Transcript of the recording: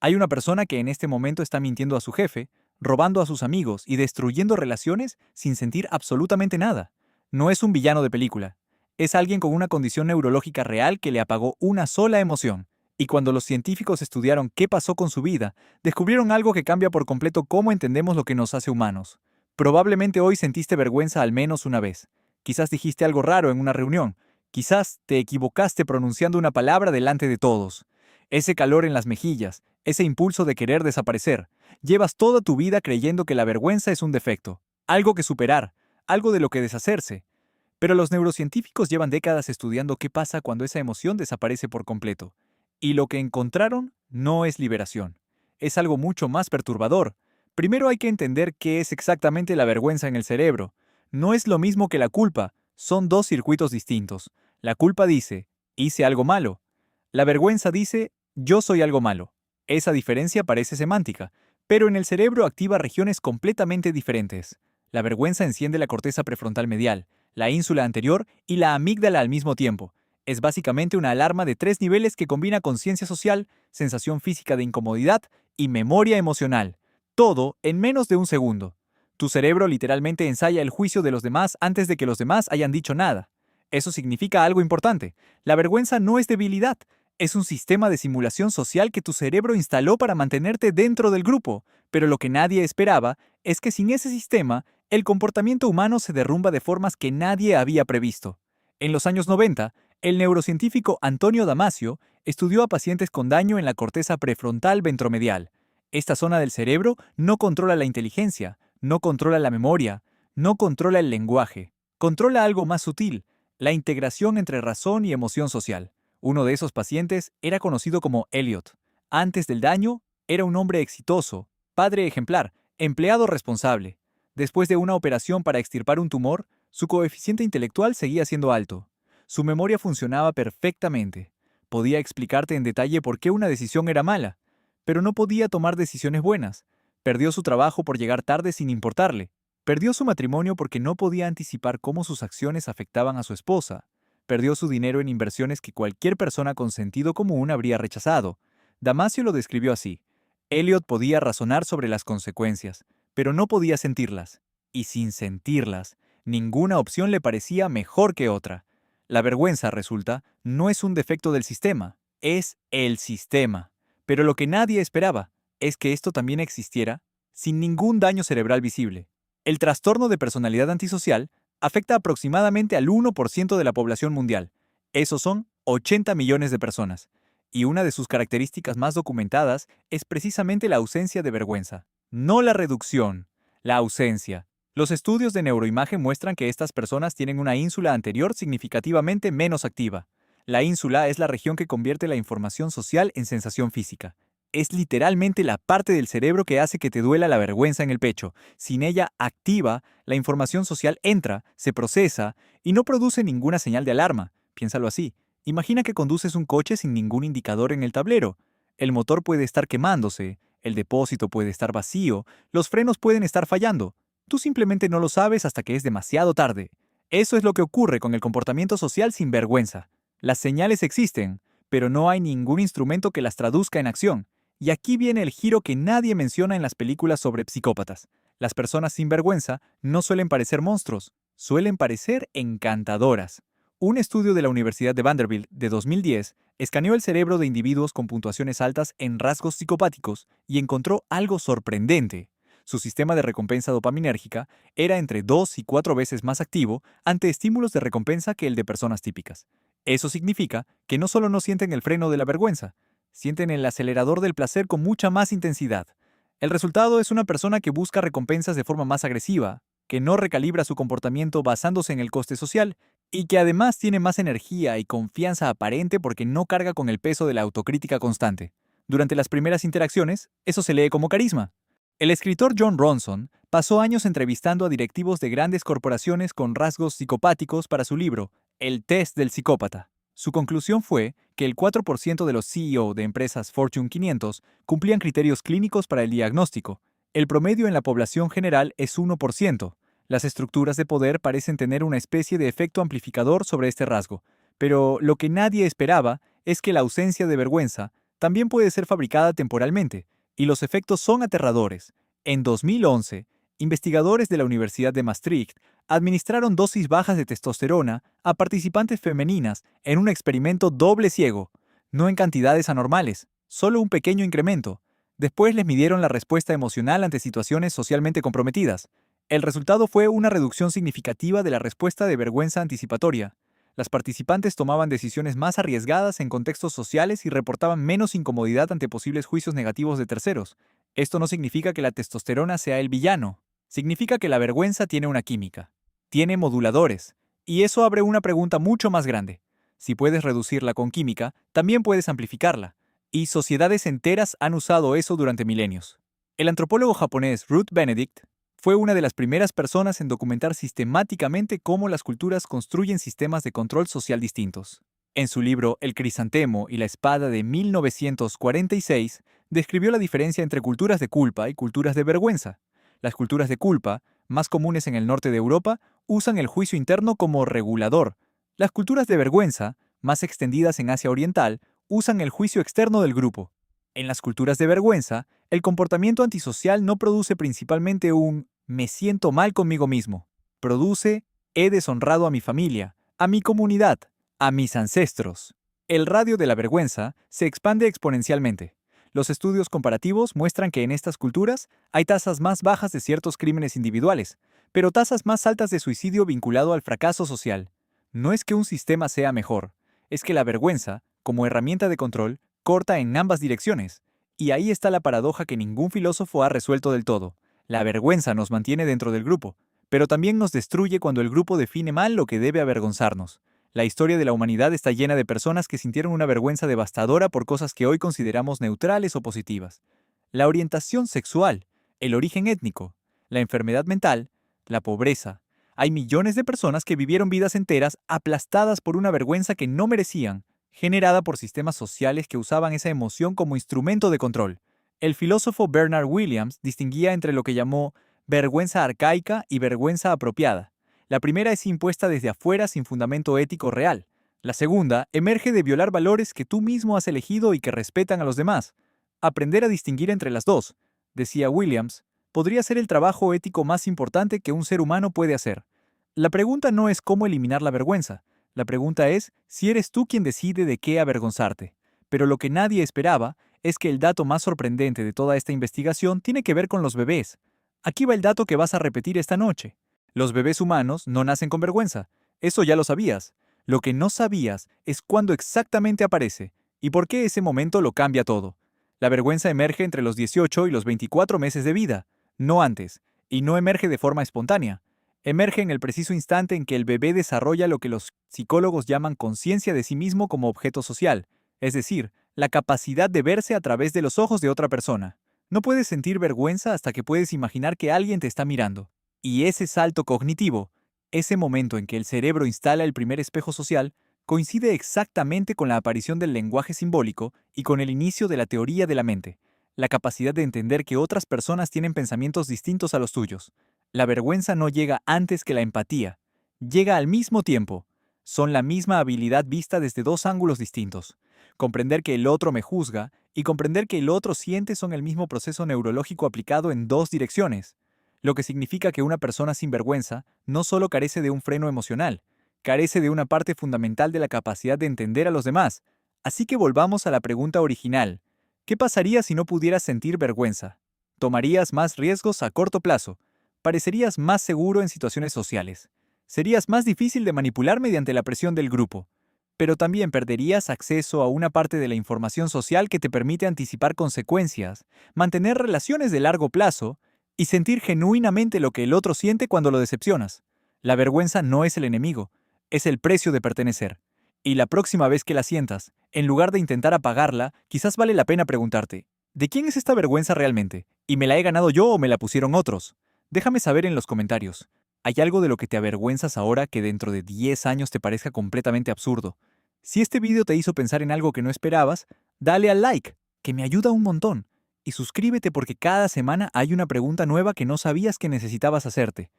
Hay una persona que en este momento está mintiendo a su jefe, robando a sus amigos y destruyendo relaciones sin sentir absolutamente nada. No es un villano de película. Es alguien con una condición neurológica real que le apagó una sola emoción. Y cuando los científicos estudiaron qué pasó con su vida, descubrieron algo que cambia por completo cómo entendemos lo que nos hace humanos. Probablemente hoy sentiste vergüenza al menos una vez. Quizás dijiste algo raro en una reunión. Quizás te equivocaste pronunciando una palabra delante de todos. Ese calor en las mejillas, ese impulso de querer desaparecer. Llevas toda tu vida creyendo que la vergüenza es un defecto, algo que superar, algo de lo que deshacerse. Pero los neurocientíficos llevan décadas estudiando qué pasa cuando esa emoción desaparece por completo. Y lo que encontraron no es liberación. Es algo mucho más perturbador. Primero hay que entender qué es exactamente la vergüenza en el cerebro. No es lo mismo que la culpa, son dos circuitos distintos. La culpa dice, hice algo malo. La vergüenza dice, yo soy algo malo. Esa diferencia parece semántica, pero en el cerebro activa regiones completamente diferentes. La vergüenza enciende la corteza prefrontal medial, la ínsula anterior y la amígdala al mismo tiempo. Es básicamente una alarma de 3 niveles que combina conciencia social, sensación física de incomodidad y memoria emocional. Todo en menos de un segundo. Tu cerebro literalmente ensaya el juicio de los demás antes de que los demás hayan dicho nada. Eso significa algo importante. La vergüenza no es debilidad, es un sistema de simulación social que tu cerebro instaló para mantenerte dentro del grupo, pero lo que nadie esperaba es que sin ese sistema, el comportamiento humano se derrumba de formas que nadie había previsto. En los años 90, el neurocientífico Antonio Damasio estudió a pacientes con daño en la corteza prefrontal ventromedial. Esta zona del cerebro no controla la inteligencia, no controla la memoria, no controla el lenguaje, controla algo más sutil, la integración entre razón y emoción social. Uno de esos pacientes era conocido como Elliot. Antes del daño, era un hombre exitoso, padre ejemplar, empleado responsable. Después de una operación para extirpar un tumor, su coeficiente intelectual seguía siendo alto. Su memoria funcionaba perfectamente. Podía explicarte en detalle por qué una decisión era mala, pero no podía tomar decisiones buenas. Perdió su trabajo por llegar tarde sin importarle. Perdió su matrimonio porque no podía anticipar cómo sus acciones afectaban a su esposa. Perdió su dinero en inversiones que cualquier persona con sentido común habría rechazado. Damasio lo describió así. Elliot podía razonar sobre las consecuencias, pero no podía sentirlas. Y sin sentirlas, ninguna opción le parecía mejor que otra. La vergüenza, resulta, no es un defecto del sistema, es el sistema. Pero lo que nadie esperaba es que esto también existiera sin ningún daño cerebral visible. El trastorno de personalidad antisocial afecta aproximadamente al 1% de la población mundial. Esos son 80 millones de personas. Y una de sus características más documentadas es precisamente la ausencia de vergüenza. No la reducción, la ausencia. Los estudios de neuroimagen muestran que estas personas tienen una ínsula anterior significativamente menos activa. La ínsula es la región que convierte la información social en sensación física. Es literalmente la parte del cerebro que hace que te duela la vergüenza en el pecho. Sin ella activa, la información social entra, se procesa y no produce ninguna señal de alarma. Piénsalo así. Imagina que conduces un coche sin ningún indicador en el tablero. El motor puede estar quemándose, el depósito puede estar vacío, los frenos pueden estar fallando. Tú simplemente no lo sabes hasta que es demasiado tarde. Eso es lo que ocurre con el comportamiento social sin vergüenza. Las señales existen, pero no hay ningún instrumento que las traduzca en acción. Y aquí viene el giro que nadie menciona en las películas sobre psicópatas. Las personas sin vergüenza no suelen parecer monstruos, suelen parecer encantadoras. Un estudio de la Universidad de Vanderbilt de 2010 escaneó el cerebro de individuos con puntuaciones altas en rasgos psicopáticos y encontró algo sorprendente. Su sistema de recompensa dopaminérgica era entre 2 y 4 veces más activo ante estímulos de recompensa que el de personas típicas. Eso significa que no solo no sienten el freno de la vergüenza, sienten el acelerador del placer con mucha más intensidad. El resultado es una persona que busca recompensas de forma más agresiva, que no recalibra su comportamiento basándose en el coste social y que además tiene más energía y confianza aparente porque no carga con el peso de la autocrítica constante. Durante las primeras interacciones, eso se lee como carisma. El escritor John Ronson pasó años entrevistando a directivos de grandes corporaciones con rasgos psicopáticos para su libro, El test del psicópata. Su conclusión fue que el 4% de los CEO de empresas Fortune 500 cumplían criterios clínicos para el diagnóstico. El promedio en la población general es 1%. Las estructuras de poder parecen tener una especie de efecto amplificador sobre este rasgo, pero lo que nadie esperaba es que la ausencia de vergüenza También puede ser fabricada temporalmente, y los efectos son aterradores. En 2011, investigadores de la Universidad de Maastricht administraron dosis bajas de testosterona a participantes femeninas en un experimento doble ciego, no en cantidades anormales, solo un pequeño incremento. Después les midieron la respuesta emocional ante situaciones socialmente comprometidas. El resultado fue una reducción significativa de la respuesta de vergüenza anticipatoria. Las participantes tomaban decisiones más arriesgadas en contextos sociales y reportaban menos incomodidad ante posibles juicios negativos de terceros. Esto no significa que la testosterona sea el villano. Significa que la vergüenza tiene una química. Tiene moduladores. Y eso abre una pregunta mucho más grande. Si puedes reducirla con química, también puedes amplificarla. Y sociedades enteras han usado eso durante milenios. El antropólogo japonés Ruth Benedict fue una de las primeras personas en documentar sistemáticamente cómo las culturas construyen sistemas de control social distintos. En su libro El crisantemo y la espada de 1946, describió la diferencia entre culturas de culpa y culturas de vergüenza. Las culturas de culpa, más comunes en el norte de Europa, usan el juicio interno como regulador. Las culturas de vergüenza, más extendidas en Asia Oriental, usan el juicio externo del grupo. En las culturas de vergüenza, el comportamiento antisocial no produce principalmente un me siento mal conmigo mismo. Produce he deshonrado a mi familia, a mi comunidad, a mis ancestros. El radio de la vergüenza se expande exponencialmente. Los estudios comparativos muestran que en estas culturas hay tasas más bajas de ciertos crímenes individuales, pero tasas más altas de suicidio vinculado al fracaso social. No es que un sistema sea mejor, es que la vergüenza, como herramienta de control, corta en ambas direcciones. Y ahí está la paradoja que ningún filósofo ha resuelto del todo. La vergüenza nos mantiene dentro del grupo, pero también nos destruye cuando el grupo define mal lo que debe avergonzarnos. La historia de la humanidad está llena de personas que sintieron una vergüenza devastadora por cosas que hoy consideramos neutrales o positivas. La orientación sexual, el origen étnico, la enfermedad mental, la pobreza. Hay millones de personas que vivieron vidas enteras aplastadas por una vergüenza que no merecían, generada por sistemas sociales que usaban esa emoción como instrumento de control. El filósofo Bernard Williams distinguía entre lo que llamó vergüenza arcaica y vergüenza apropiada. La primera es impuesta desde afuera sin fundamento ético real. La segunda emerge de violar valores que tú mismo has elegido y que respetan a los demás. Aprender a distinguir entre las dos, decía Williams, podría ser el trabajo ético más importante que un ser humano puede hacer. La pregunta no es cómo eliminar la vergüenza. La pregunta es si eres tú quien decide de qué avergonzarte. Pero lo que nadie esperaba es que el dato más sorprendente de toda esta investigación tiene que ver con los bebés. Aquí va el dato que vas a repetir esta noche. Los bebés humanos no nacen con vergüenza. Eso ya lo sabías. Lo que no sabías es cuándo exactamente aparece y por qué ese momento lo cambia todo. La vergüenza emerge entre los 18 y los 24 meses de vida, no antes, y no emerge de forma espontánea. Emerge en el preciso instante en que el bebé desarrolla lo que los psicólogos llaman conciencia de sí mismo como objeto social, es decir, la capacidad de verse a través de los ojos de otra persona. No puedes sentir vergüenza hasta que puedes imaginar que alguien te está mirando. Y ese salto cognitivo, ese momento en que el cerebro instala el primer espejo social, coincide exactamente con la aparición del lenguaje simbólico y con el inicio de la teoría de la mente, la capacidad de entender que otras personas tienen pensamientos distintos a los tuyos. La vergüenza no llega antes que la empatía, llega al mismo tiempo. Son la misma habilidad vista desde dos ángulos distintos. Comprender que el otro me juzga y comprender que el otro siente son el mismo proceso neurológico aplicado en dos direcciones, lo que significa que una persona sin vergüenza no solo carece de un freno emocional, carece de una parte fundamental de la capacidad de entender a los demás. Así que volvamos a la pregunta original. ¿Qué pasaría si no pudieras sentir vergüenza? ¿Tomarías más riesgos a corto plazo? ¿Parecerías más seguro en situaciones sociales? ¿Serías más difícil de manipular mediante la presión del grupo? Pero también perderías acceso a una parte de la información social que te permite anticipar consecuencias, mantener relaciones de largo plazo y sentir genuinamente lo que el otro siente cuando lo decepcionas. La vergüenza no es el enemigo, es el precio de pertenecer. Y la próxima vez que la sientas, en lugar de intentar apagarla, quizás vale la pena preguntarte, ¿de quién es esta vergüenza realmente? ¿Y me la he ganado yo o me la pusieron otros? Déjame saber en los comentarios. ¿Hay algo de lo que te avergüenzas ahora que dentro de 10 años te parezca completamente absurdo? Si este video te hizo pensar en algo que no esperabas, dale al like, que me ayuda un montón. Y suscríbete porque cada semana hay una pregunta nueva que no sabías que necesitabas hacerte.